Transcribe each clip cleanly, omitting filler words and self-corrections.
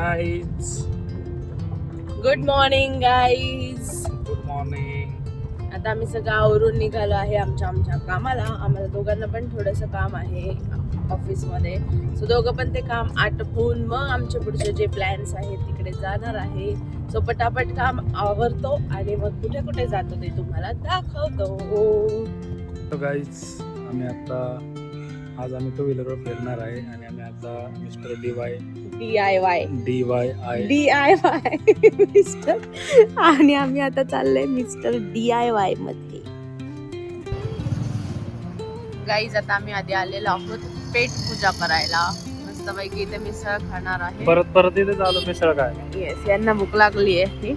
Guys good morning guys. Good morning. आता आम्ही सगळं आवरून निघालो आहे आमच्या कामाला. आम्हाला दोघांना पण थोडंसं काम आहे ऑफिसमध्ये. सो दोघं पण ते काम आटपून मग आमचे पुढचे जे प्लॅन्स आहेत तिकडे जाणार आहे. सो पटापट काम आवरतो आणि मग कुठे कुठे जातो ते तुम्हाला दाखवतो. गाईज आज आम्ही टू व्हीलरवर फिरणार आहे आणि आम्ही आता मिस्टर DIY मिस्टर आणि आम्ही आता चाललोय मिस्टर DIY मध्ये. गाईज आता आम्ही आधी आलेलो आहोत पेट पूजा करायला. मस्तपैकी इथे मिसळ खाणार आहे. परत इथे चालू मिसळ काय. येस, यांना भूक लागली आहे.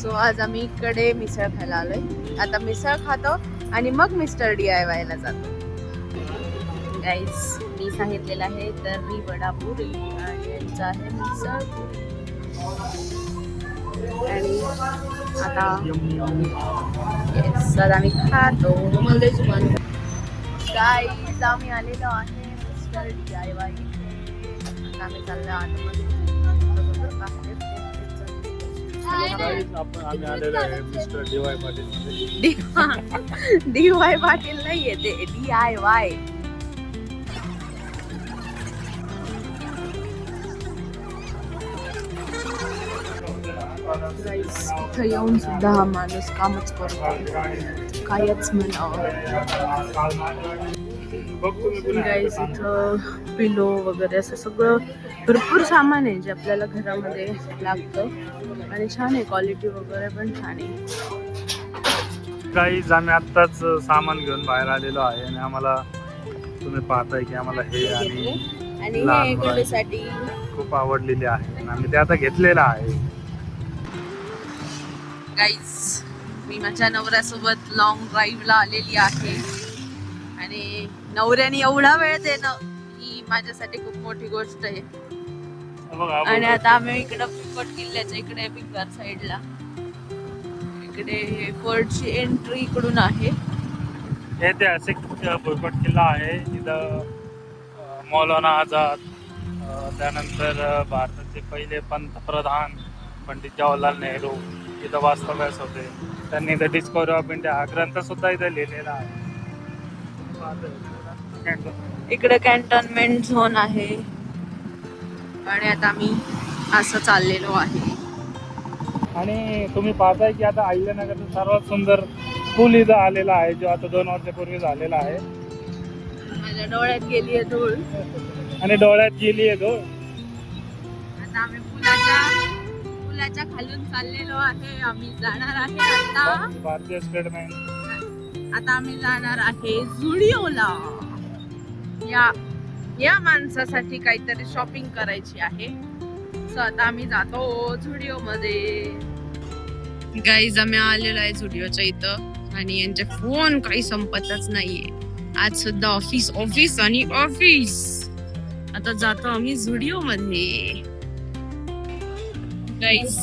सो आज आम्ही इकडे मिसळ खायला आलोय. आता मिसळ खातो आणि मग मिस्टर DIY ला जातो. गाईज मी सांगितलेलं आहे तर्री वडा पुरी आणि यांचं आहे मिसळ आणि आता येस आम्ही खातो. गाईज आम्ही आलेलो आहे मिस्टर DIY इथे. आम्ही चाललो आतमध्ये. आम्ही आलेलो आहे मिस्टर DY पाटील मध्ये. DY पाटील नाहीये ते DIY. इथं येऊन सुद्धा हा माणूस कामच करतो. कायच म्हणावं. गाईज इथं पिलो वगैरे असं सगळं भरपूर सामान आहे जे आपल्याला घरामध्ये लागतं आणि छान आहे. क्वालिटी वगैरे पण छान आहे. गाईज आम्ही आत्ताच सामान घेऊन बाहेर आलेलो आहे आणि आम्हाला तुम्ही पाहताय की आम्हाला हे आणि हे गडूसाठी खूप आवडलेले आहे आणि आम्ही ते आता घेतलेलं आहे. गाईज मी माझ्या नवऱ्यासोबत लॉंग ड्राईव्हला आलेली आहे आणि नवऱ्याने एवढा वेळ देणं ही माझ्यासाठी खूप मोठी गोष्ट आहे. आणि आता आम्ही इकडं पिंपट किल्ल्याच्या इकडे पिंपर साईडला इकडे फोर्टची एंट्री इकडून आहे. ऐतिहासिक भुईकोट किल्ला आहे. इथं मौलाना आझाद, त्यानंतर भारताचे पहिले पंतप्रधान पंडित जवाहरलाल नेहरू इथं वास्तव्यास होते. त्यांनी इथं डिस्कवरी ऑफ इंडिया हा ग्रंथ सुद्धा इथं लिहिलेला आहे. इकडे कॅन्टोन्मेंट झोन आहे आणि आता आम्ही असं चाललेलो आहे. आणि तुम्ही पाहताय की आता अहिल्यानगरचा सर्वात सुंदर पूल इथं आलेला आहे जो आता 2 वर्षापूर्वी झालेला आहे. माझ्या डोळ्यात गेली आहे धूळ आणि डोळ्यात गेली आहे धूळ. आता आम्ही पुलाच्या खालून चाललेलो आहे. आम्ही जाणार आहे आता भारतीय स्टेट बँक. आता आम्ही जाणार आहे झुडिओला. या माणसासाठी काहीतरी शॉपिंग करायची आहे. सो आता आम्ही जातो झुडिओ मध्ये. गाईज आम्ही आलेलो आहे झुडिओच्या इथं आणि यांचे फोन काही संपतच नाहीये. आज सुद्धा ऑफिस ऑफिस आणि ऑफिस. आता जातो आम्ही झुडिओ मध्ये. गाईज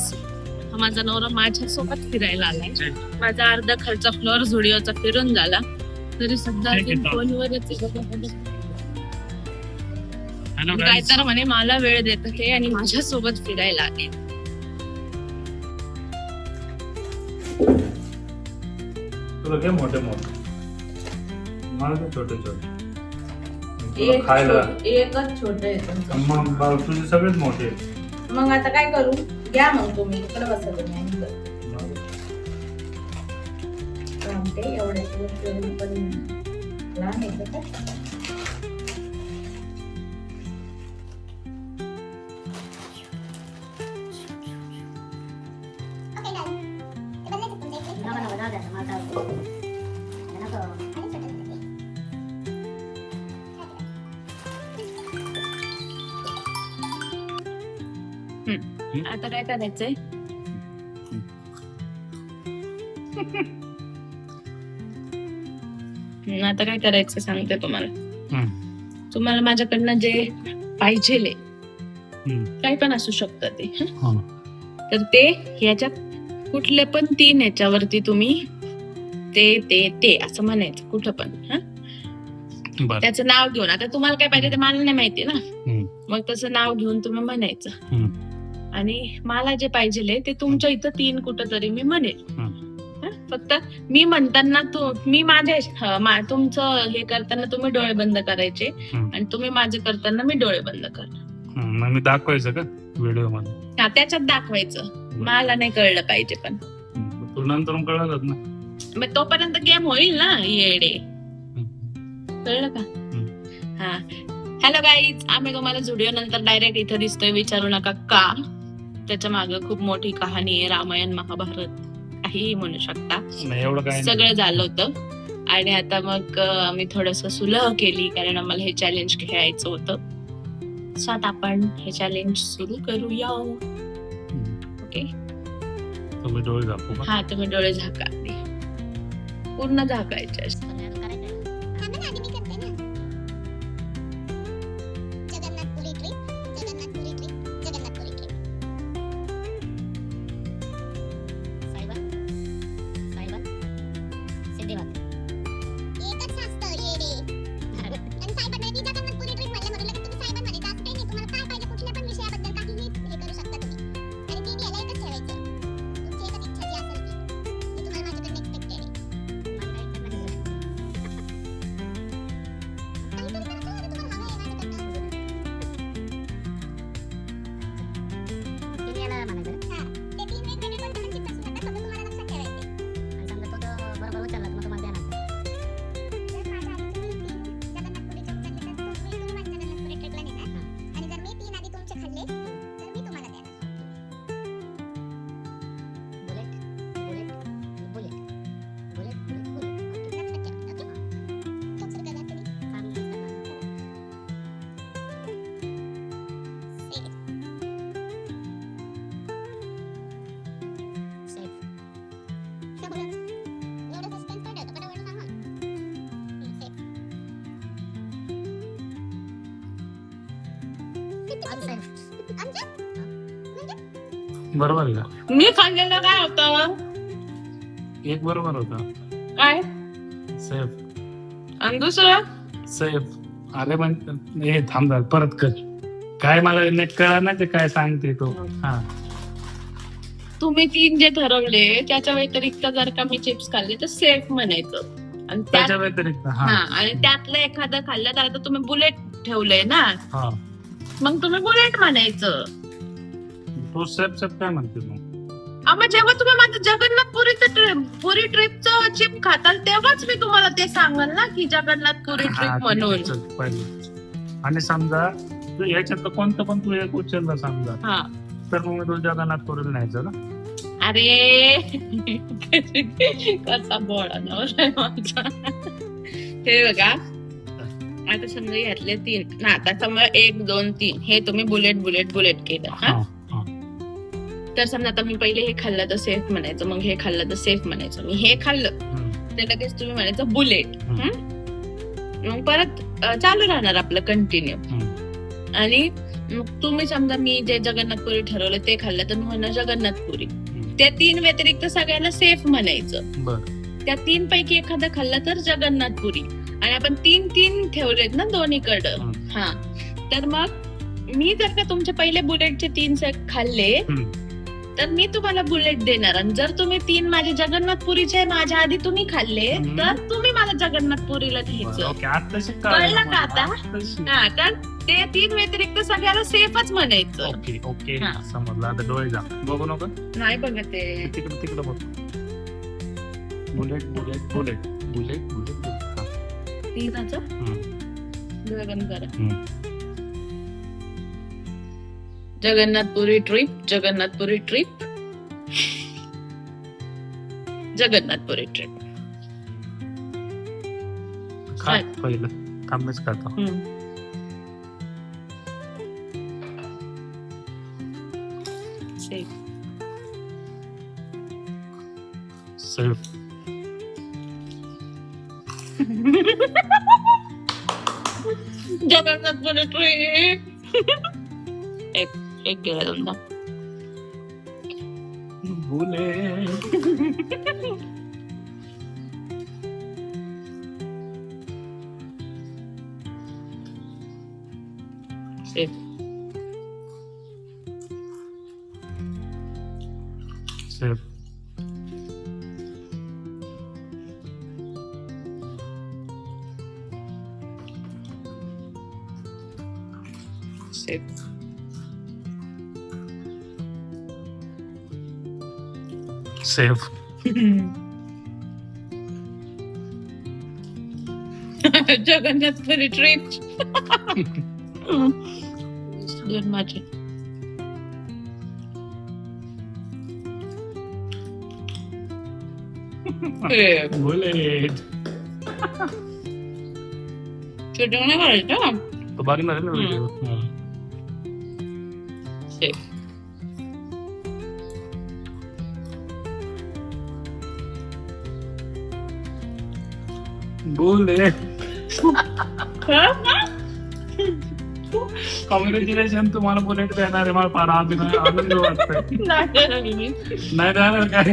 हा माझा नवरा माझ्या सोबत फिरायला आलाय. माझा अर्धा खर्च फ्लोअर झुडिओचा फिरून झाला तरी सुद्धा फोनवरच काय तर म्हणे मला वेळ देत ते आणि माझ्या सोबत फिरायला आले. तुला काय मोठे मला छोटे खायला एकच छोटे. मग तुझे सगळेच मोठे. मग आता काय करू? घ्या मग तुम्ही इकडे बसा. तुम्ही एवढे पण लहान आहे का? आता काय करायचंय? आता काय करायचं सांगते तुम्हाला. तुम्हाला माझ्याकडनं जे पाहिजे काही पण असू शकतं ते. तर ते ह्याच्या कुठले पण 3 ह्याच्यावरती तुम्ही ते असं म्हणायचं कुठं पण. त्याचं नाव घेऊन. आता तुम्हाला काय पाहिजे ते मला नाही माहिती ना. मग तसं नाव घेऊन तुम्ही म्हणायचं. आणि मला जे पाहिजे ते तुमच्या इथं 3 कुठं तरी मी म्हणेल. हं? फक्त मी म्हणताना मी तुमचं हे करताना तुम्ही डोळे बंद करायचे आणि तुम्ही माझे करताना मी डोळे बंद करणार. मग मी दाखवायचं का व्हिडिओ मध्ये? हा, त्याच्यात दाखवायचं. मला नाही कळलं पाहिजे पण तू नंतर कळलंच ना. मग तोपर्यंत गेम होईल ना येडे. कळलं का? हा. हॅलो गाईज, आम्ही तुम्हाला व्हिडिओ नंतर डायरेक्ट इथं दिसतोय, विचारू नका का. त्याच्या मागे खूप मोठी कहाणी आहे, रामायण महाभारत काहीही म्हणू शकता. सगळं झालं होतं आणि आता मग आम्ही थोडस सुलह केली कारण आम्हाला हे चॅलेंज खेळायचं होतं. सो आता आपण हे चॅलेंज सुरू करूया. ओके, तुम्ही डोळे झाकू. हा, तुम्ही डोळे झाका, पूर्ण झाकायचे. बरोबर आहे का? मी खाल्लेलं काय होतं? एक बरोबर होता. काय? सेफ. आणि दुसरं सेफ. अरे पण हे थांब परत कर. काय मला नेट कळा ना ते काय सांगते तो. हा, तुम्ही 3 जे ठरवले त्याच्या व्यतिरिक्त जर का मी चिप्स खाल्ले तर सेफ म्हणायचं. आणि त्याच्या व्यतिरिक्त आणि त्यातलं एखादं खाल्लं तर आता तुम्ही बुलेट ठेवलंय ना, मग तुम्ही बुलेट म्हणायचं. तो सेफ काय म्हणते मग? मग जेव्हा तुम्ही माझं जगन्नाथपुरी ट्रिपचं चिप खाताल तेव्हाच मी तुम्हाला ते सांगाल ना की जगन्नाथपुरी ट्रिप म्हणून. आणि समजा तू याच्यात कोणतं पण तू एक उचललं समजा, तर मग तू जगन्नाथपुरीला न्यायचं ना. अरे कसा बोळा नवरा माझा. हे बघा, आता समजा यातले 3 ना, आता समजा 1 2 3 हे तुम्ही बुलेट केलं. तर समजा आता मी पहिले हे खाल्लं तर सेफ म्हणायचं, मग हे खाल्लं तर सेफ म्हणायचं, मी हे खाल्लं तर लगेच तुम्ही म्हणायचं बुलेट. मग परत चालू राहणार आपलं कंटिन्यू. आणि मग तुम्ही समजा मी जे जगन्नाथपुरी ठरवलं ते खाल्लं तर मी म्हणणार जगन्नाथपुरी. त्या 3 व्यतिरिक्त सगळ्याला सेफ म्हणायचं. त्या 3 पैकी एखादं खाल्लं तर जगन्नाथपुरी. आणि आपण 3 ठेवलेत ना दोन्हीकडं. हा, तर मग मी जर का तुमचे पहिले बुलेटचे 3 सेट खाल्ले तर मी तुम्हाला बुलेट देणार. आणि जर तुम्ही 3 माझे जगन्नाथपुरीचे माझ्या आधी तुम्ही खाल्ले तर तुम्ही मला जगन्नाथपुरीला घ्यायचं. कळलं का आता? हा, तर ते 3 व्यतिरिक्त सगळ्याला सेफच म्हणायचं. ओके समजलं. आता डोळे जा, बघू नको. नाही बघत ते तिकडे बघ. बुलेट 3चं डोळे बंद करा. जगन्नाथपुरी ट्रिप. जगन्नाथपुरी खा पहिलं. थांबच खातो. सेफ. जगन्नाथपुरी ट्रिप. एक गेला दोनदा. Safe. Safe. Safe. Jagannathpuri trip. माझी बुलेट. शूटिंग नाही करायचं. तो बघणार आहे ना व्हिडिओ. सेफ. बुलेट. कॉंग्रॅच्युलेशन, तुम्हाला बुलेट देणार आहे. मला फार आनंद वाटतोय. नाही देणार काय,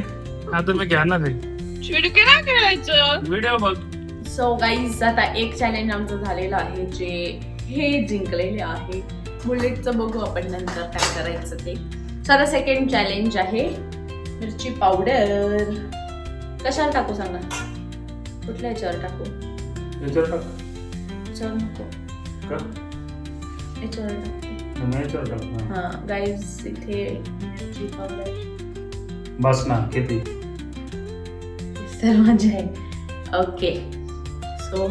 आता मी घेणार आहे. चिडके नाही खेळायचं. व्हिडिओ बघ. सो गाईज, आता एक चॅलेंज आमचं झालेलं आहे, जे हे जिंकलेले आहे. बुलेटचं बघू आपण नंतर काय करायचं ते. चला, सेकंड चॅलेंज आहे मिरची पावडर. कशाला टाकू सांगा? कुठल्या याच्यावर टाकू? याच्यावर टाक. याच्यावर नको, का? याच्यावर टाकते. मी याच्यावर टाक. हा गाईज, इथे मिरची पावडर बस ना, किती तर मजा आहे. ओके, सो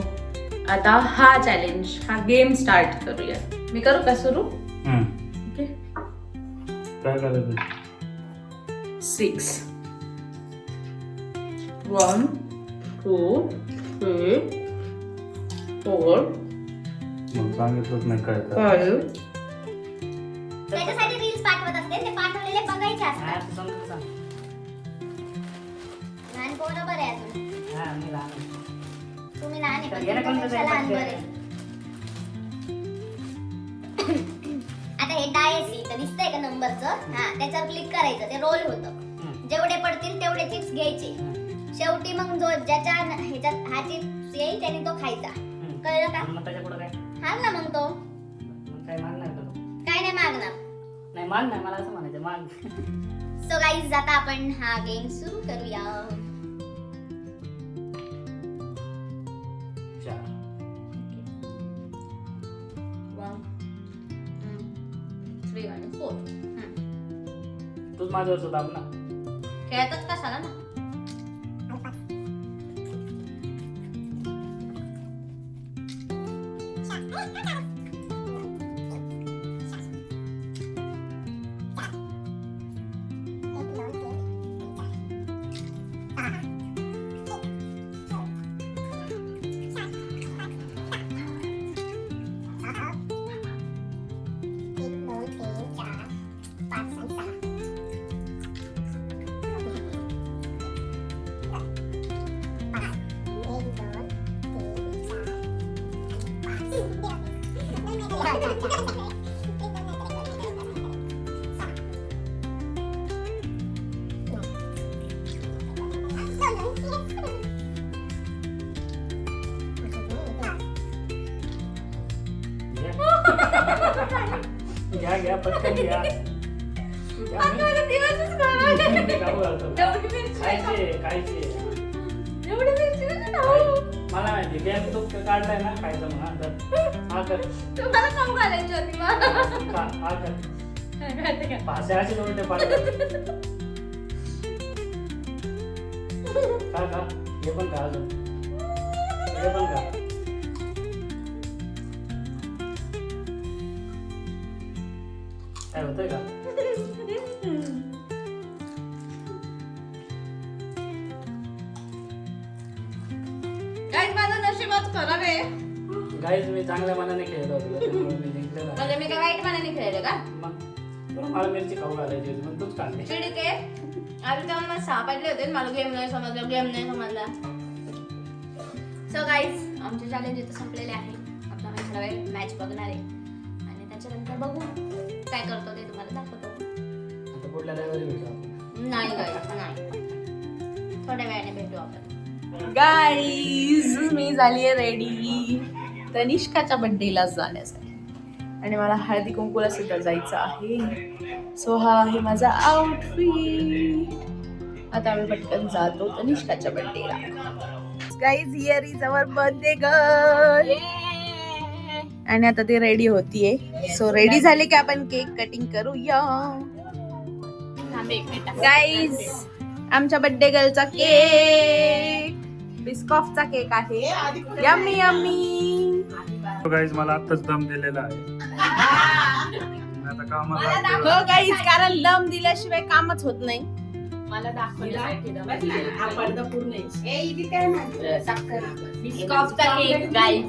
आता हा चॅलेंज, हा गेम स्टार्ट करूया. मी करू का सुरू? ओके. काय करायचं? 6 1 2 3 4 मग सांगितलंच नाही काय तर. 5 त्याच्यासाठी रील्स पाठवत असते, ते पाठवलेले बघायचे असतात. लहान पोरं बरे आहे अजून. तुम्ही लहान आहे पण तुमच्यापेक्षा लहान बरे. आता हे डायस इथं दिसतंय का नंबरचं? हा, त्याच्यावर क्लिक करायचं, ते रोल होतं. जेवढे पडतील तेवढे चिप्स घ्यायचे. शेवटी मग जो ज्याच्या ह्याच्यात हा चिप्स येईल त्याने तो खायचा. कळलं का? हाल ना मग तो. काय नाही मागणार. नाही मान नाही, मला असं म्हणायचं मान. सो गाईज, आता आपण हा गेम सुरू करूया. 1 2 3 आणि 4. तूच माझ्यावर सुद्धा ना. खेळतच कशाला ना. घ्या घ्या पटकन घ्या. खायचे खायचे. मला माहिती गॅस तो काढलाय ना खायचं म्हणून. हा कर. तुम्हाला खाऊ घालायची होती मग. हा कर. पाशाचे दोन पाडतात. खा खा. हे पण खा अजून. हे पण खा. काय होतंय का? गाईज, माझं नशीबच खराब आहे. गाईज, मी चांगल्या मनाने खेळलो होतो, त्यामुळे मी जिंकलेलो. म्हणजे मी काय वाईट मनाने खेळले का? मग तुला मला मिरची खाऊ घालायची होती, मग तूच काढली. चिडीक आहे. आधी तेव्हा मला सापडले होते, मला गेम नाही समजला, गेम नाही समजला. सो गाईज, आमचे चॅलेंज इथे संपलेले आहे. आता आम्ही थोडा वेळ मॅच बघणार आहे आणि त्याच्यानंतर बघू काय करतो ते तुम्हाला दाखवतो. आता पुढल्या रविवारी भेटू आपण. नाही गाईज, नाही, थोड्या वेळाने भेटू आपण. गाईज, मी झालीये रेडी तनिष्काच्या बर्थडेला जाण्यासाठी आणि मला हळदी कुंकूला सुद्धा जायचं आहे. सो हा आहे माझा आउटफिट. आता आम्ही पटकन जातो तनिष्काच्या बर्थडेला. Guys here is our birthday girl. आणि आता ती रेडी होतीये. सो रेडी झाले की आपण केक कटिंग करूया. गाईज आमच्या बर्थडे गर्लचा केक बिस्कॉफचा केक आहे. Yummy yummy. गाईज मला आताच दम दिलेला आहे. आता कामाला हो गाईज, कारण दम दिल्याशिवाय कामच होत नाही. मला बिस्कॉफचा केक गाईज,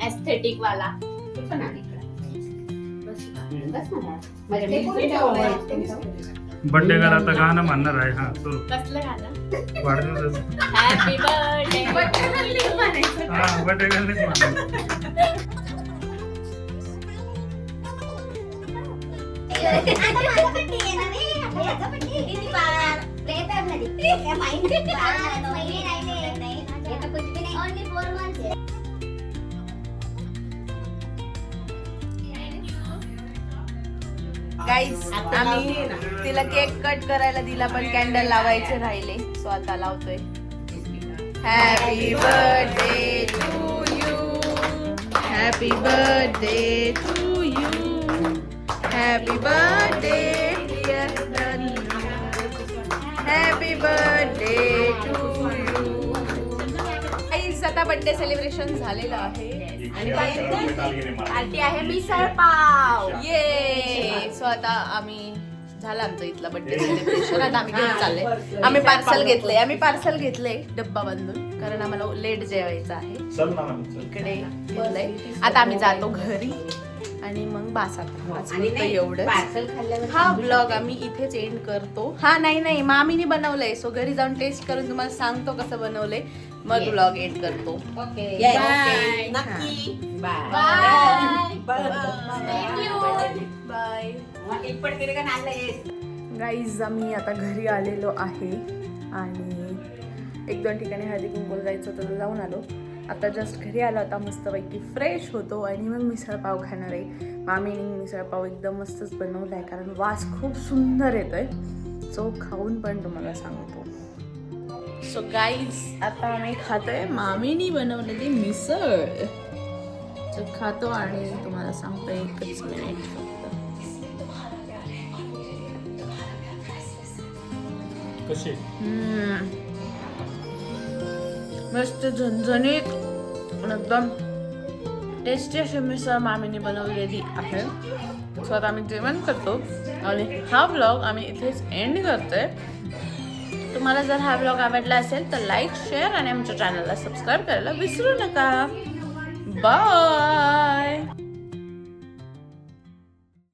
एस्थेटिक वाला. बर्थडे गर्ल आता गाणं म्हणणार आहे. हा तो कसलं गाणं? वाढदिवसाचं. Happy birthday. हा बर्थडे गर्लच म्हणणार. गाईज आम्ही तिला केक कट करायला दिला पण कॅन्डल लावायचे राहिले. सो आता लावतोय. Happy birthday to you. Happy birthday to you. Happy birthday dear Nannu. Happy birthday to you. Guys आता बर्थडे सेलिब्रेशन झालेलं आहे. आणि पार्टी आहे मिसळ पाव. ये. सो आता आम्ही झालं आमचं इथलं बर्थडे सेलिब्रेशन. आता आम्ही घरी चाललंय. आम्ही पार्सल घेतलंय डब्बा बांधून, कारण आम्हाला लेट जेवायचं आहे. इकडे घेतलंय. आता आम्ही जातो घरी आणि मग बासात. आज फक्त एवढंच. हा ब्लॉग आम्ही इथेच एंड करतो. हा नाही मामीने बनवलंय. सो घरी जाऊन टेस्ट करून तुम्हाला सांगतो कसं बनवलंय, मग ब्लॉग एंड करतो. बाय. गाईज आम्ही आता घरी आलेलो आहे आणि 1-2 ठिकाणी हळदी कुंकूला जायचं होतं तर जाऊन आलो. आता जस्ट घरी आला होता, मस्तपैकी फ्रेश होतो आणि मग मिसळपाव खाणार आहे. मामीने मिसळपाव एकदम मस्तच बनवला आहे, कारण वास खूप सुंदर येतोय. सो खाऊन पण तुम्हाला सांगतो. सो गाईज आता आम्ही खातोय मामीनी बनवलेली मिसळ. सो खातो आणि तुम्हाला सांगतो. 1 मिनिट फक्त. कशी मस्त झणझणीत एकदम टेस्टी अशी मिसळ मामीने बनवलेली आहे. सो आता आम्ही जेवण करतो आणि हा ब्लॉग आम्ही इथेच एंड करतोय. तुम्हाला जर हा ब्लॉग आवडला असेल तर लाईक, शेअर आणि आमच्या चॅनलला सबस्क्राईब करायला विसरू नका. बाय.